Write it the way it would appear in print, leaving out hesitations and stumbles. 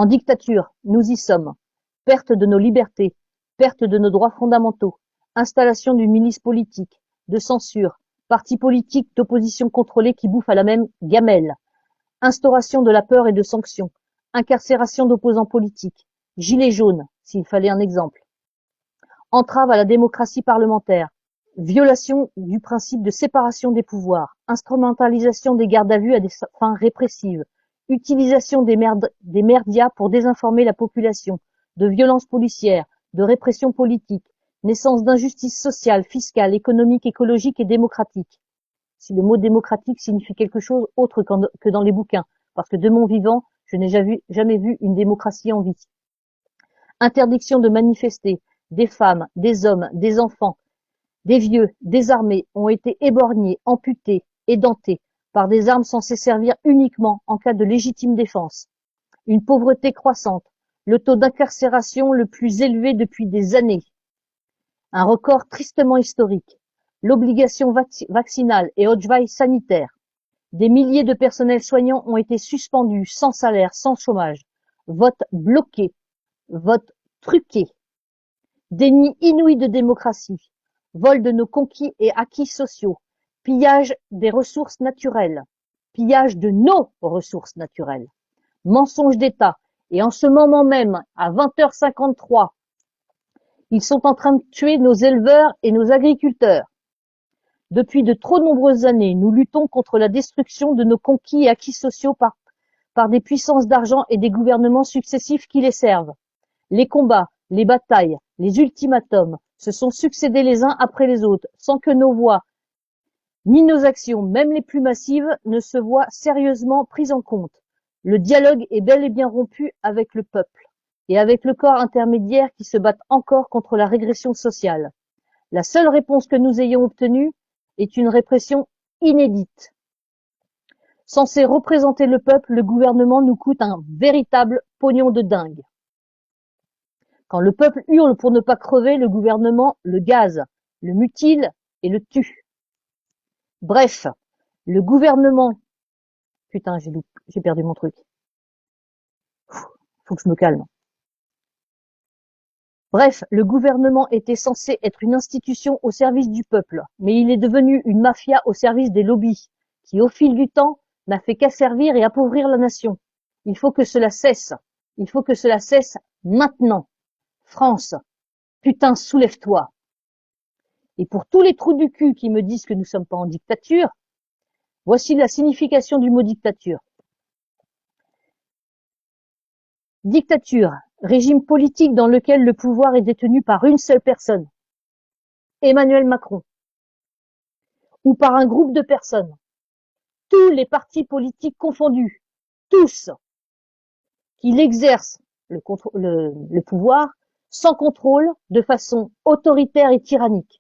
En dictature, nous y sommes. Perte de nos libertés, perte de nos droits fondamentaux, installation d'une milice politique, de censure, partis politiques d'opposition contrôlés qui bouffent à la même gamelle, instauration de la peur et de sanctions, incarcération d'opposants politiques, gilets jaunes, s'il fallait un exemple, entrave à la démocratie parlementaire, violation du principe de séparation des pouvoirs, instrumentalisation des gardes à vue à des fins répressives, utilisation des médias pour désinformer la population, de violences policières, de répression politique, naissance d'injustices sociales, fiscales, économiques, écologiques et démocratiques. Si le mot démocratique signifie quelque chose autre que dans les bouquins, parce que de mon vivant, je n'ai jamais vu une démocratie en vie. Interdiction de manifester, des femmes, des hommes, des enfants, des vieux, désarmés ont été éborgnés, amputés, édentés par des armes censées servir uniquement en cas de légitime défense. Une pauvreté croissante, le taux d'incarcération le plus élevé depuis des années. Un record tristement historique. L'obligation vaccinale et Hodgeville sanitaire. Des milliers de personnels soignants ont été suspendus, sans salaire, sans chômage. Vote bloqué. Vote truqué. Déni inouï de démocratie. Vol de nos conquis et acquis sociaux. Pillage des ressources naturelles. Pillage de nos ressources naturelles. Mensonge d'État. Et en ce moment même, à 20h53, ils sont en train de tuer nos éleveurs et nos agriculteurs. Depuis de trop nombreuses années, nous luttons contre la destruction de nos conquis et acquis sociaux par des puissances d'argent et des gouvernements successifs qui les servent. Les combats, les batailles, les ultimatums se sont succédés les uns après les autres, sans que nos voix, ni nos actions, même les plus massives, ne se voient sérieusement prises en compte. Le dialogue est bel et bien rompu avec le peuple et avec le corps intermédiaire qui se battent encore contre la régression sociale. La seule réponse que nous ayons obtenue est une répression inédite. Censé représenter le peuple, le gouvernement nous coûte un véritable pognon de dingue. Quand le peuple hurle pour ne pas crever, le gouvernement le gaze, le mutile et le tue. Bref, le gouvernement... Putain, j'ai perdu mon truc. Faut que je me calme. Bref, le gouvernement était censé être une institution au service du peuple, mais il est devenu une mafia au service des lobbies, qui au fil du temps n'a fait qu'asservir et appauvrir la nation. Il faut que cela cesse. Il faut que cela cesse maintenant. France, putain, soulève-toi. Et pour tous les trous du cul qui me disent que nous sommes pas en dictature, voici la signification du mot dictature. Dictature, régime politique dans lequel le pouvoir est détenu par une seule personne, Emmanuel Macron, ou par un groupe de personnes, tous les partis politiques confondus, tous, qui exercent le pouvoir sans contrôle, de façon autoritaire et tyrannique.